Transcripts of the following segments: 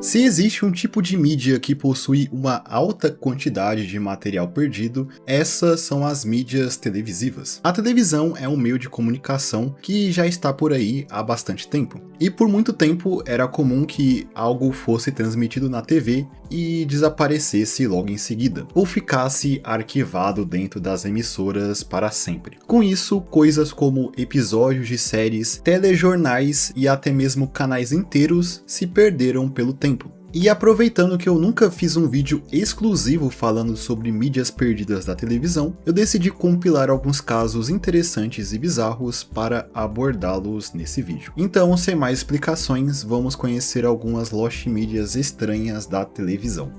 Se existe um tipo de mídia que possui uma alta quantidade de material perdido, essas são as mídias televisivas. A televisão é um meio de comunicação que já está por aí há bastante tempo. E por muito tempo era comum que algo fosse transmitido na TV e desaparecesse logo em seguida, ou ficasse arquivado dentro das emissoras para sempre. Com isso, coisas como episódios de séries, telejornais e até mesmo canais inteiros se perderam pelo tempo. E aproveitando que eu nunca fiz um vídeo exclusivo falando sobre mídias perdidas da televisão, eu decidi compilar alguns casos interessantes e bizarros para abordá-los nesse vídeo. Então, sem mais explicações, vamos conhecer algumas lost mídias estranhas da televisão.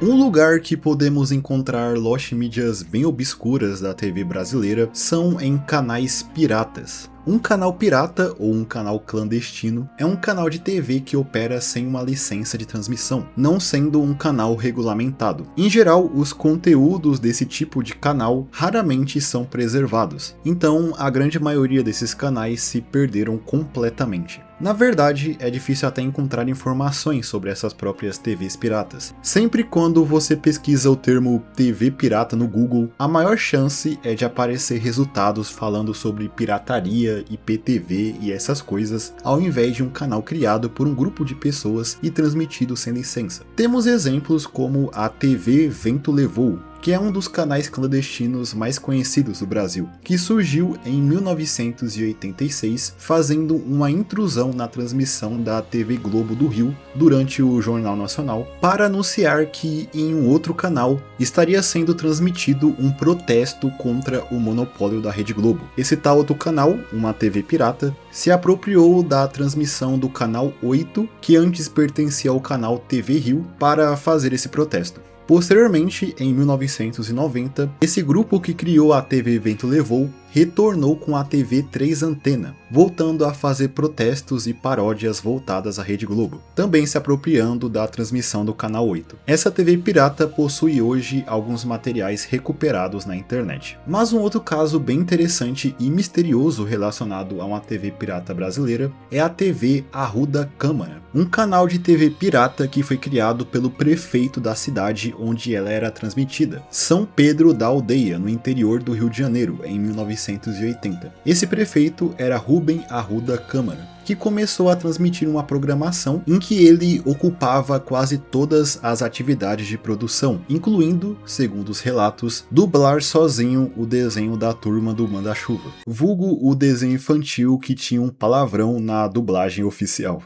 Um lugar que podemos encontrar lost mídias bem obscuras da TV brasileira são em canais piratas. Um canal pirata ou um canal clandestino é um canal de TV que opera sem uma licença de transmissão, não sendo um canal regulamentado. Em geral, os conteúdos desse tipo de canal raramente são preservados, então a grande maioria desses canais se perderam completamente. Na verdade, é difícil até encontrar informações sobre essas próprias TVs piratas. Sempre quando você pesquisa o termo TV pirata no Google, a maior chance é de aparecer resultados falando sobre pirataria, IPTV e essas coisas, ao invés de um canal criado por um grupo de pessoas e transmitido sem licença. Temos exemplos como a TV Vento Levou, que é um dos canais clandestinos mais conhecidos do Brasil, que surgiu em 1986 fazendo uma intrusão na transmissão da TV Globo do Rio durante o Jornal Nacional para anunciar que em um outro canal estaria sendo transmitido um protesto contra o monopólio da Rede Globo. Esse tal outro canal, uma TV pirata, se apropriou da transmissão do canal 8, que antes pertencia ao canal TV Rio, para fazer esse protesto. Posteriormente, em 1990, esse grupo que criou a TV Vento Levou retornou com a TV 3 Antena, voltando a fazer protestos e paródias voltadas à Rede Globo, também se apropriando da transmissão do canal 8. Essa TV pirata possui hoje alguns materiais recuperados na internet. Mas um outro caso bem interessante e misterioso relacionado a uma TV pirata brasileira é a TV Arruda Câmara, um canal de TV pirata que foi criado pelo prefeito da cidade onde ela era transmitida, São Pedro da Aldeia, no interior do Rio de Janeiro, em 1980. Esse prefeito era Rubem Arruda Câmara, que começou a transmitir uma programação em que ele ocupava quase todas as atividades de produção, incluindo, segundo os relatos, dublar sozinho o desenho da Turma do Manda-Chuva, vulgo o desenho infantil que tinha um palavrão na dublagem oficial.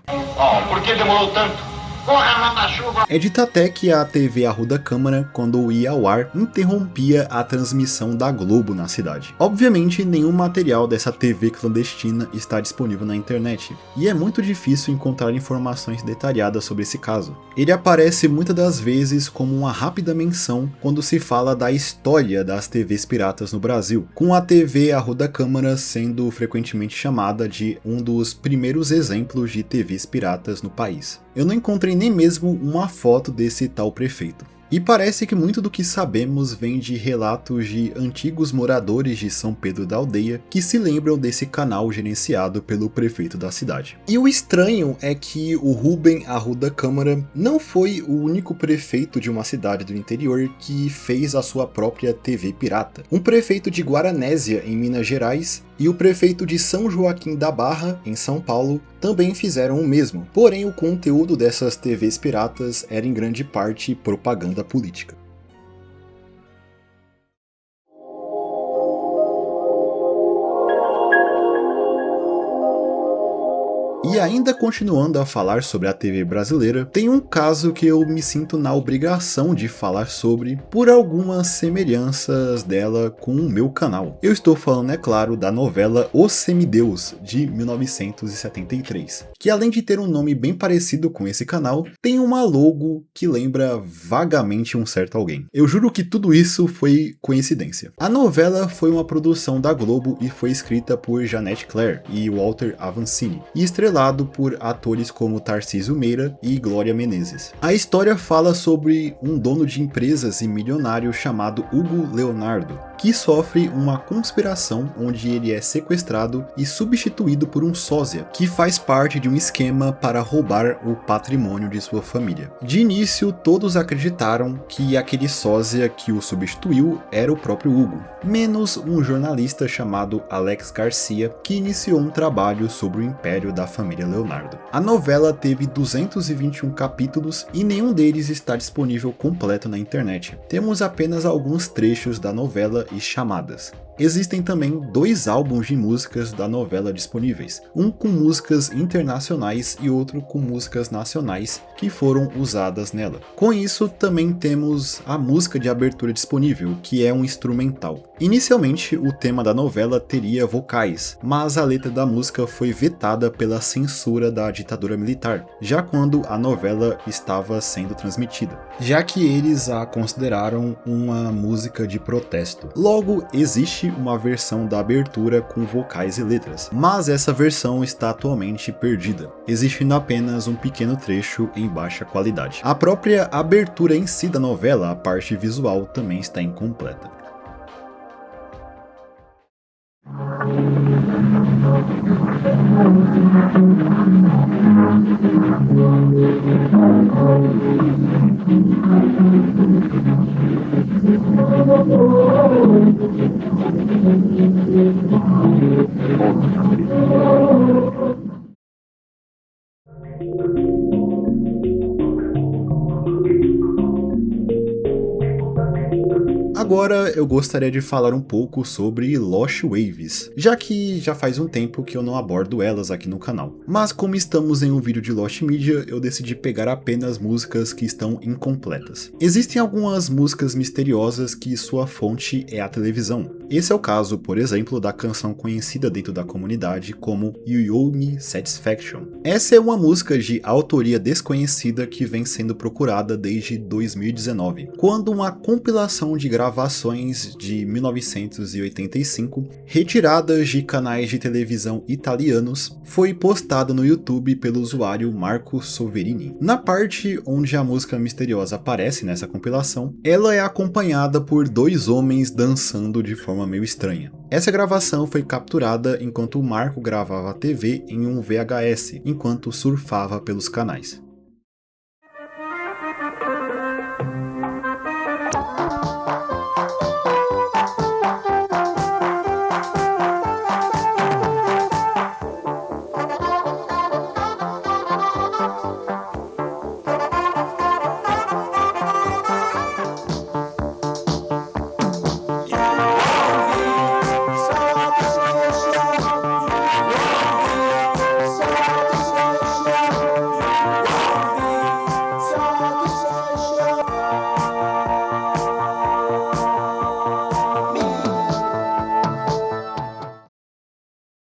Por que demorou tanto? É dito até que a TV Arruda Câmara, quando ia ao ar, interrompia a transmissão da Globo na cidade. Obviamente, nenhum material dessa TV clandestina está disponível na internet, e é muito difícil encontrar informações detalhadas sobre esse caso. Ele aparece muitas das vezes como uma rápida menção quando se fala da história das TVs piratas no Brasil, com a TV Arruda Câmara sendo frequentemente chamada de um dos primeiros exemplos de TVs piratas no país. Eu não encontrei nem mesmo uma foto desse tal prefeito. E parece que muito do que sabemos vem de relatos de antigos moradores de São Pedro da Aldeia que se lembram desse canal gerenciado pelo prefeito da cidade. E o estranho é que o Rubem Arruda Câmara não foi o único prefeito de uma cidade do interior que fez a sua própria TV pirata. Um prefeito de Guaranésia, em Minas Gerais, e o prefeito de São Joaquim da Barra, em São Paulo, também fizeram o mesmo. Porém, o conteúdo dessas TVs piratas era em grande parte propaganda política. E ainda continuando a falar sobre a TV brasileira, tem um caso que eu me sinto na obrigação de falar sobre por algumas semelhanças dela com o meu canal. Eu estou falando, é claro, da novela O Semideus, de 1973, que além de ter um nome bem parecido com esse canal, tem uma logo que lembra vagamente um certo alguém. Eu juro que tudo isso foi coincidência. A novela foi uma produção da Globo e foi escrita por Janete Claire e Walter Avancini, e estrelada estrelado por atores como Tarcísio Meira e Glória Menezes. A história fala sobre um dono de empresas e milionário chamado Hugo Leonardo, que sofre uma conspiração onde ele é sequestrado e substituído por um sósia, que faz parte de um esquema para roubar o patrimônio de sua família. De início, todos acreditaram que aquele sósia que o substituiu era o próprio Hugo, menos um jornalista chamado Alex Garcia, que iniciou um trabalho sobre o império da família Leonardo. A novela teve 221 capítulos e nenhum deles está disponível completo na internet. Temos apenas alguns trechos da novela e chamadas. Existem também 2 álbuns de músicas da novela disponíveis, um com músicas internacionais e outro com músicas nacionais que foram usadas nela. Com isso, também temos a música de abertura disponível, que é um instrumental. Inicialmente, o tema da novela teria vocais, mas a letra da música foi vetada pela censura da ditadura militar, já quando a novela estava sendo transmitida, já que eles a consideraram uma música de protesto. Logo, existe uma versão da abertura com vocais e letras, mas essa versão está atualmente perdida, existindo apenas um pequeno trecho em baixa qualidade. A própria abertura em si da novela, a parte visual, também está incompleta. Agora eu gostaria de falar um pouco sobre Lost Waves, já que já faz um tempo que eu não abordo elas aqui no canal. Mas como estamos em um vídeo de Lost Media, eu decidi pegar apenas músicas que estão incompletas. Existem algumas músicas misteriosas que sua fonte é a televisão. Esse é o caso, por exemplo, da canção conhecida dentro da comunidade como You Owe Me Satisfaction. Essa é uma música de autoria desconhecida que vem sendo procurada desde 2019, quando uma compilação de gravações de 1985, retiradas de canais de televisão italianos, foi postada no YouTube pelo usuário Marco Soverini. Na parte onde a música misteriosa aparece nessa compilação, ela é acompanhada por 2 homens dançando de forma meio estranha. Essa gravação foi capturada enquanto o Marco gravava a TV em um VHS, enquanto surfava pelos canais.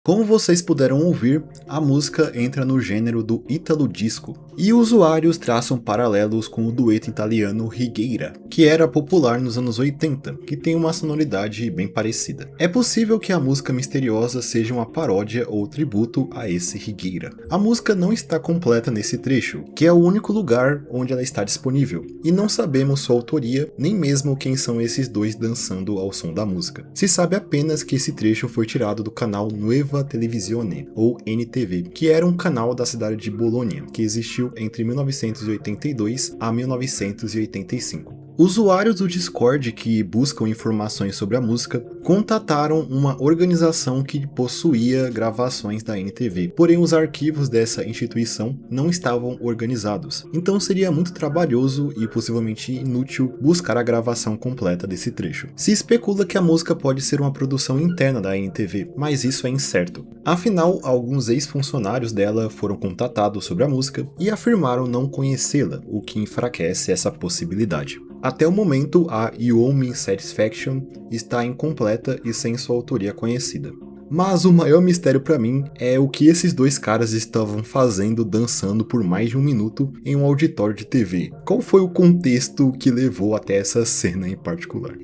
Como vocês puderam ouvir, a música entra no gênero do Italo Disco, e usuários traçam paralelos com o dueto italiano Righeira, que era popular nos anos 80, que tem uma sonoridade bem parecida. É possível que a música misteriosa seja uma paródia ou tributo a esse Righeira. A música não está completa nesse trecho, que é o único lugar onde ela está disponível, e não sabemos sua autoria, nem mesmo quem são esses 2 dançando ao som da música. Se sabe apenas que esse trecho foi tirado do canal Nueva Televisione, ou NTV, que era um canal da cidade de Bologna, que existiu entre 1982 a 1985. Usuários do Discord que buscam informações sobre a música contataram uma organização que possuía gravações da NTV, porém os arquivos dessa instituição não estavam organizados, então seria muito trabalhoso e possivelmente inútil buscar a gravação completa desse trecho. Se especula que a música pode ser uma produção interna da NTV, mas isso é incerto. Afinal, alguns ex-funcionários dela foram contatados sobre a música e afirmaram não conhecê-la, o que enfraquece essa possibilidade. Até o momento, a You Owe Me Satisfaction está incompleta e sem sua autoria conhecida. Mas o maior mistério para mim é o que esses 2 caras estavam fazendo dançando por mais de 1 minuto em um auditório de TV. Qual foi o contexto que levou até essa cena em particular?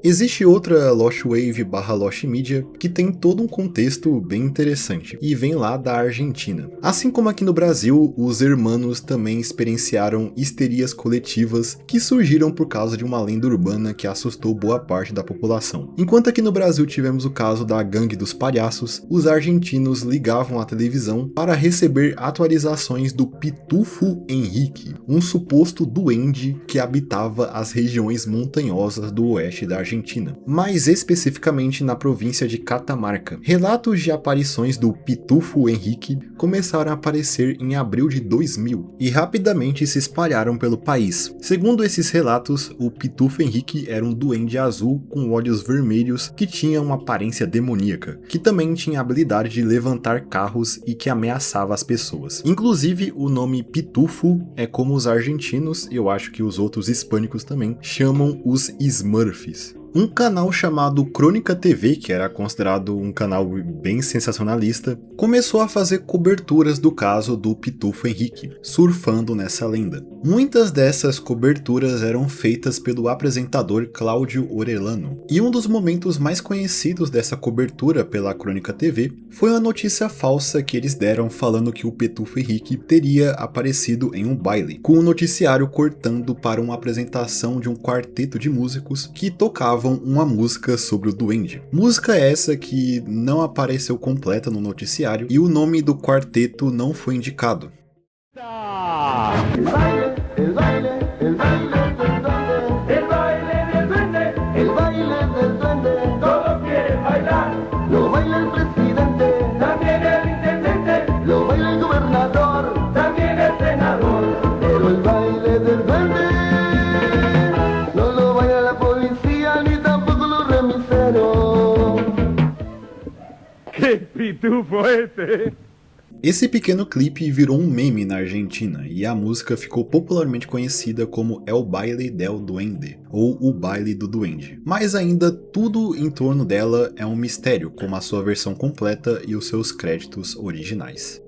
Existe outra Lost Wave / Lost Media que tem todo um contexto bem interessante e vem lá da Argentina. Assim como aqui no Brasil, os hermanos também experienciaram histerias coletivas que surgiram por causa de uma lenda urbana que assustou boa parte da população. Enquanto aqui no Brasil tivemos o caso da Gangue dos Palhaços, os argentinos ligavam a televisão para receber atualizações do Pitufo Henrique, um suposto duende que habitava as regiões montanhosas do oeste da Argentina, mais especificamente na província de Catamarca. Relatos de aparições do Pitufo Henrique começaram a aparecer em abril de 2000 e rapidamente se espalharam pelo país. Segundo esses relatos, o Pitufo Henrique era um duende azul com olhos vermelhos que tinha uma aparência demoníaca, que também tinha a habilidade de levantar carros e que ameaçava as pessoas. Inclusive, o nome Pitufo é como os argentinos, e eu acho que os outros hispânicos também, chamam os Smurfs. Um canal chamado Crônica TV, que era considerado um canal bem sensacionalista, começou a fazer coberturas do caso do Pitufo Henrique, surfando nessa lenda. Muitas dessas coberturas eram feitas pelo apresentador Cláudio Orellano, e um dos momentos mais conhecidos dessa cobertura pela Crônica TV foi a notícia falsa que eles deram falando que o Pitufo Henrique teria aparecido em um baile, com o noticiário cortando para uma apresentação de um quarteto de músicos que tocavam uma música sobre o duende. Música essa que não apareceu completa no noticiário e o nome do quarteto não foi indicado. Esse pequeno clipe virou um meme na Argentina e a música ficou popularmente conhecida como El Baile del Duende, ou O Baile do Duende. Mas ainda tudo em torno dela é um mistério, como a sua versão completa e os seus créditos originais.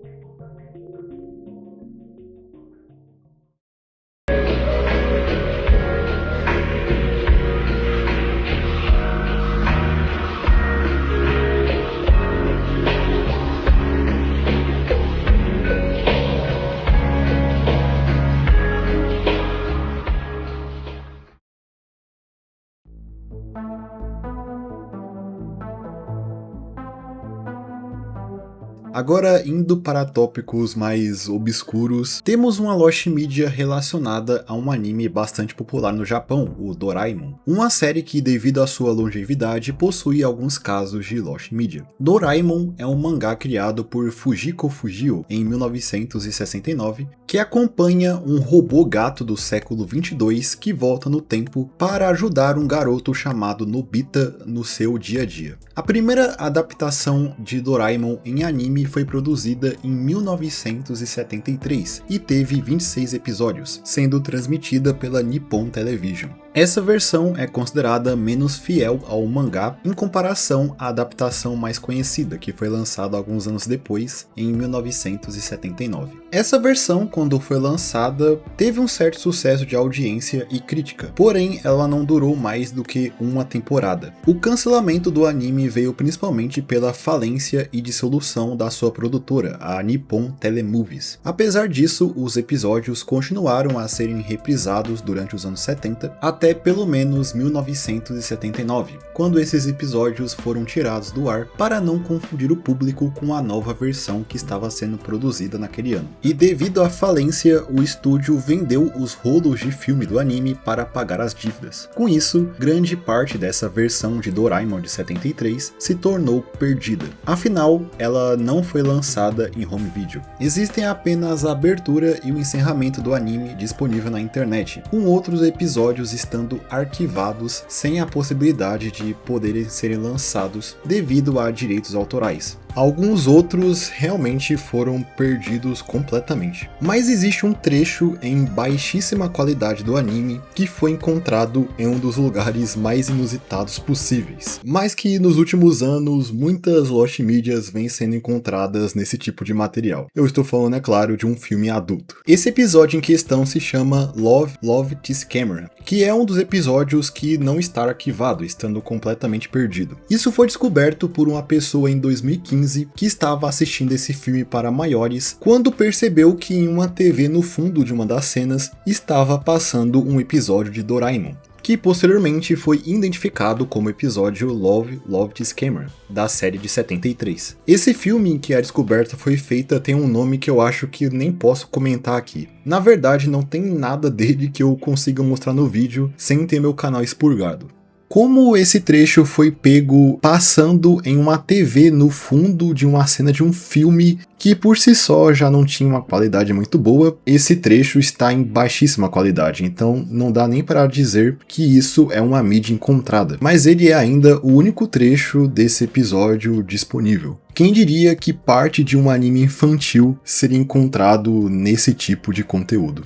Agora, indo para tópicos mais obscuros, temos uma Lost Media relacionada a um anime bastante popular no Japão, o Doraemon. Uma série que, devido à sua longevidade, possui alguns casos de Lost Media. Doraemon é um mangá criado por Fujiko Fujio em 1969, que acompanha um robô gato do século 22 que volta no tempo para ajudar um garoto chamado Nobita no seu dia a dia. A primeira adaptação de Doraemon em anime foi produzida em 1973 e teve 26 episódios, sendo transmitida pela Nippon Television. Essa versão é considerada menos fiel ao mangá em comparação à adaptação mais conhecida, que foi lançada alguns anos depois, em 1979. Essa versão, quando foi lançada, teve um certo sucesso de audiência e crítica, porém ela não durou mais do que uma temporada. O cancelamento do anime veio principalmente pela falência e dissolução da sua produtora, a Nippon Telemovies. Apesar disso, os episódios continuaram a serem reprisados durante os anos 70, até pelo menos 1979, quando esses episódios foram tirados do ar para não confundir o público com a nova versão que estava sendo produzida naquele ano. E devido à falência, o estúdio vendeu os rolos de filme do anime para pagar as dívidas. Com isso, grande parte dessa versão de Doraemon de 73 se tornou perdida. Afinal, ela não foi lançada em home video. Existem apenas a abertura e o encerramento do anime disponível na internet, com outros episódios estando arquivados sem a possibilidade de poderem serem lançados devido a direitos autorais. Alguns outros realmente foram perdidos completamente. Mas existe um trecho em baixíssima qualidade do anime que foi encontrado em um dos lugares mais inusitados possíveis, mas que nos últimos anos muitas Lost Medias vêm sendo encontradas nesse tipo de material. Eu estou falando, é claro, de um filme adulto. Esse episódio em questão se chama Love This Camera, que é um dos episódios que não está arquivado, estando completamente perdido. Isso foi descoberto por uma pessoa em 2015 que estava assistindo esse filme para maiores, quando percebeu que em uma TV no fundo de uma das cenas estava passando um episódio de Doraemon, que posteriormente foi identificado como episódio Love This Camera, da série de 73. Esse filme em que a descoberta foi feita tem um nome que eu acho que nem posso comentar aqui. Na verdade, não tem nada dele que eu consiga mostrar no vídeo sem ter meu canal expurgado. Como esse trecho foi pego passando em uma TV no fundo de uma cena de um filme que por si só já não tinha uma qualidade muito boa, esse trecho está em baixíssima qualidade, então não dá nem para dizer que isso é uma mídia encontrada. Mas ele é ainda o único trecho desse episódio disponível. Quem diria que parte de um anime infantil seria encontrado nesse tipo de conteúdo?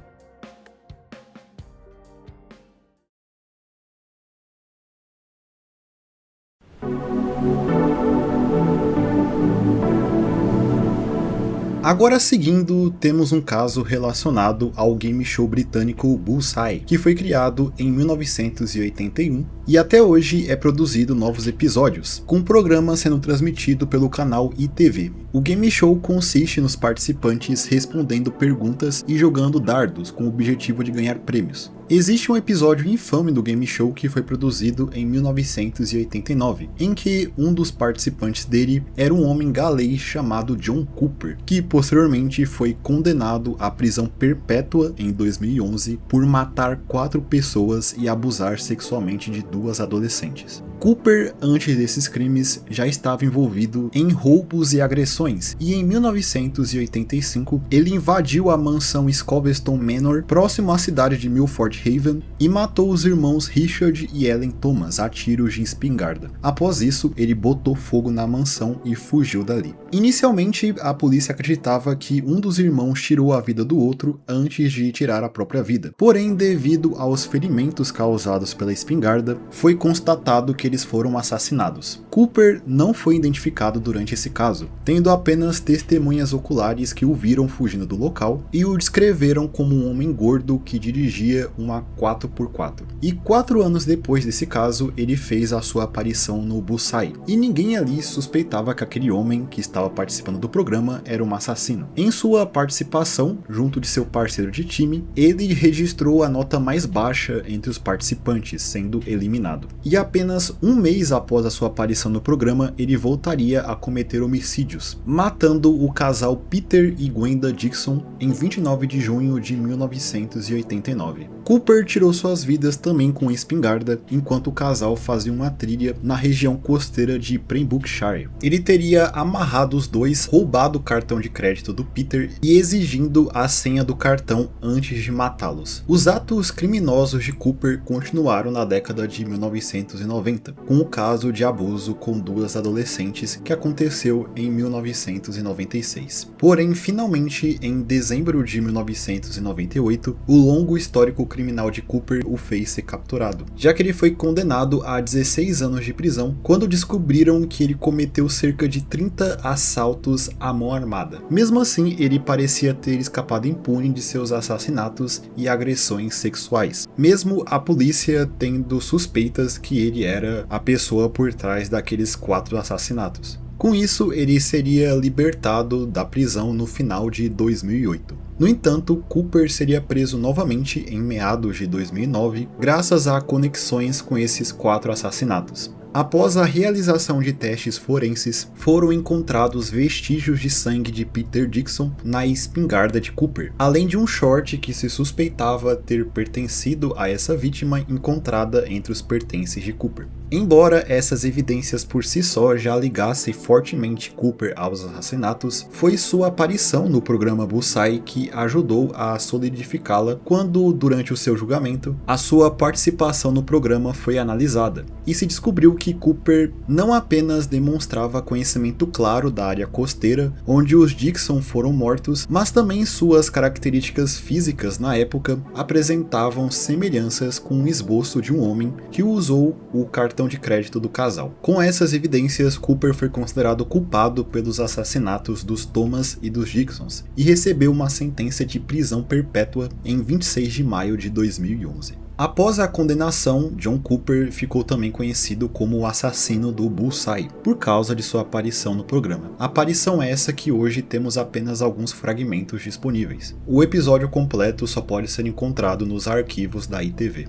Agora seguindo, temos um caso relacionado ao game show britânico Bullseye, que foi criado em 1981 e até hoje é produzido novos episódios, com o programa sendo transmitido pelo canal ITV. O game show consiste nos participantes respondendo perguntas e jogando dardos com o objetivo de ganhar prêmios. Existe um episódio infame do game show que foi produzido em 1989, em que um dos participantes dele era um homem galês chamado John Cooper, que posteriormente foi condenado à prisão perpétua em 2011 por matar 4 pessoas e abusar sexualmente de 2 adolescentes. Cooper, antes desses crimes, já estava envolvido em roubos e agressões, e em 1985 ele invadiu a mansão Scoveston Manor, próximo à cidade de Milford Haven, e matou os irmãos Richard e Ellen Thomas a tiros de espingarda. Após isso, ele botou fogo na mansão e fugiu dali. Inicialmente, a polícia acreditava que um dos irmãos tirou a vida do outro antes de tirar a própria vida. Porém, devido aos ferimentos causados pela espingarda, foi constatado que eles foram assassinados. Cooper não foi identificado durante esse caso, tendo apenas testemunhas oculares que o viram fugindo do local e o descreveram como um homem gordo que dirigia uma 4x4. E 4 anos depois desse caso, ele fez a sua aparição no Bullseye, e ninguém ali suspeitava que aquele homem que estava participando do programa era um assassino. Em sua participação, junto de seu parceiro de time, ele registrou a nota mais baixa entre os participantes, sendo eliminado. E apenas um mês após a sua aparição no programa, ele voltaria a cometer homicídios, matando o casal Peter e Gwenda Dixon em 29 de junho de 1989. Cooper tirou suas vidas também com espingarda, enquanto o casal fazia uma trilha na região costeira de Pembrokeshire. Ele teria amarrado os dois, roubado o cartão de crédito do Peter e exigindo a senha do cartão antes de matá-los. Os atos criminosos de Cooper continuaram na década de 1990, com o caso de abuso com 2 adolescentes que aconteceu em 1996. Porém, finalmente, em dezembro de 1998, o longo histórico criminal de Cooper o fez ser capturado, já que ele foi condenado a 16 anos de prisão quando descobriram que ele cometeu cerca de 30 assaltos à mão armada. Mesmo assim, ele parecia ter escapado impune de seus assassinatos e agressões sexuais, mesmo a polícia tendo suspeitas que ele era a pessoa por trás daqueles 4 assassinatos. Com isso, ele seria libertado da prisão no final de 2008. No entanto, Cooper seria preso novamente em meados de 2009, graças a conexões com esses 4 assassinatos. Após a realização de testes forenses, foram encontrados vestígios de sangue de Peter Dixon na espingarda de Cooper, além de um short que se suspeitava ter pertencido a essa vítima encontrada entre os pertences de Cooper. Embora essas evidências por si só já ligassem fortemente Cooper aos assassinatos, foi sua aparição no programa Bullseye que ajudou a solidificá-la quando, durante o seu julgamento, a sua participação no programa foi analisada, e se descobriu que Cooper não apenas demonstrava conhecimento claro da área costeira onde os Dixon foram mortos, mas também suas características físicas na época apresentavam semelhanças com um esboço de um homem que usou o cartão de crédito do casal. Com essas evidências, Cooper foi considerado culpado pelos assassinatos dos Thomas e dos Dixons e recebeu uma sentença de prisão perpétua em 26 de maio de 2011. Após a condenação, John Cooper ficou também conhecido como o assassino do Bullseye, por causa de sua aparição no programa. Aparição essa que hoje temos apenas alguns fragmentos disponíveis. O episódio completo só pode ser encontrado nos arquivos da ITV.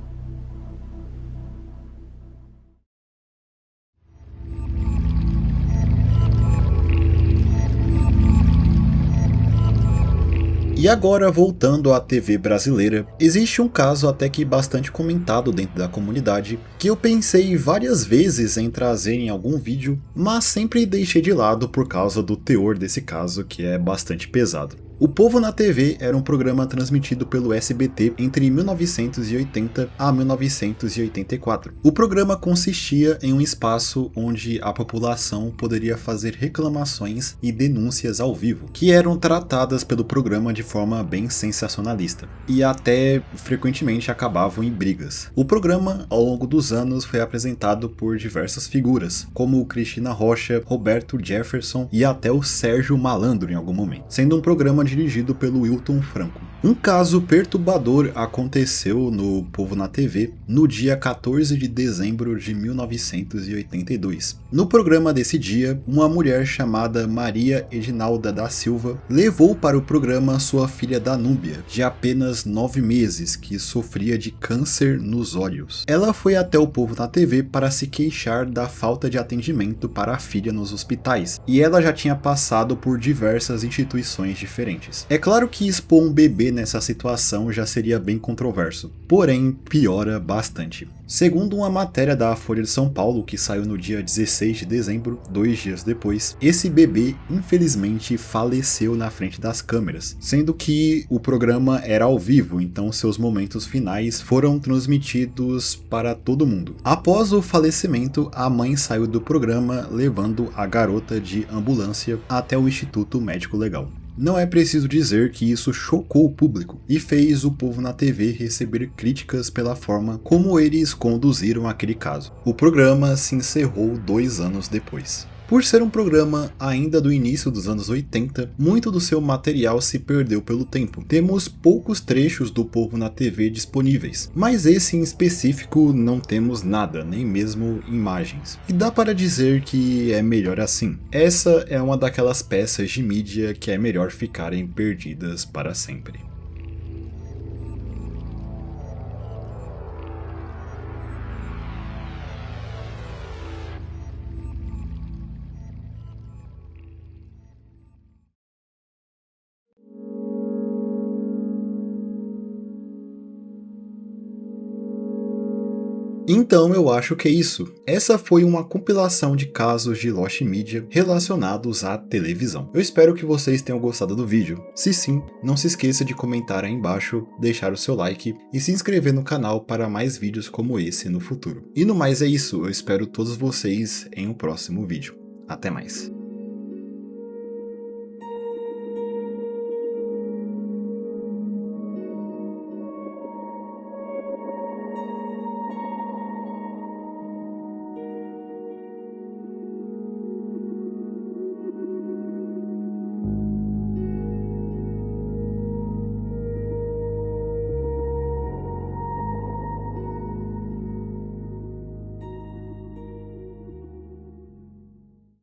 E agora, voltando à TV brasileira, existe um caso até que bastante comentado dentro da comunidade, que eu pensei várias vezes em trazer em algum vídeo, mas sempre deixei de lado por causa do teor desse caso, que é bastante pesado. O Povo na TV era um programa transmitido pelo SBT entre 1980 a 1984. O programa consistia em um espaço onde a população poderia fazer reclamações e denúncias ao vivo, que eram tratadas pelo programa de forma bem sensacionalista, e até frequentemente acabavam em brigas. O programa, ao longo dos anos, foi apresentado por diversas figuras, como Cristina Rocha, Roberto Jefferson e até o Sérgio Malandro em algum momento, sendo um programa dirigido pelo Wilton Franco. Um caso perturbador aconteceu no Povo na TV no dia 14 de dezembro de 1982. No programa desse dia, uma mulher chamada Maria Edinalda da Silva levou para o programa sua filha Danúbia, de apenas 9 meses, que sofria de câncer nos olhos. Ela foi até o Povo na TV para se queixar da falta de atendimento para a filha nos hospitais, e ela já tinha passado por diversas instituições diferentes. É claro que expor um bebê nessa situação já seria bem controverso, porém piora bastante. Segundo uma matéria da Folha de São Paulo que saiu no dia 16 de dezembro, 2 dias depois, esse bebê infelizmente faleceu na frente das câmeras, sendo que o programa era ao vivo, então seus momentos finais foram transmitidos para todo mundo. Após o falecimento, a mãe saiu do programa levando a garota de ambulância até o Instituto Médico Legal. Não é preciso dizer que isso chocou o público e fez o Povo na TV receber críticas pela forma como eles conduziram aquele caso. O programa se encerrou 2 anos depois. Por ser um programa ainda do início dos anos 80, muito do seu material se perdeu pelo tempo. Temos poucos trechos do Povo na TV disponíveis, mas esse em específico não temos nada, nem mesmo imagens. E dá para dizer que é melhor assim. Essa é uma daquelas peças de mídia que é melhor ficarem perdidas para sempre. Então eu acho que é isso. Essa foi uma compilação de casos de Lost Media relacionados à televisão. Eu espero que vocês tenham gostado do vídeo. Se sim, não se esqueça de comentar aí embaixo, deixar o seu like e se inscrever no canal para mais vídeos como esse no futuro. E no mais é isso, eu espero todos vocês em um próximo vídeo. Até mais.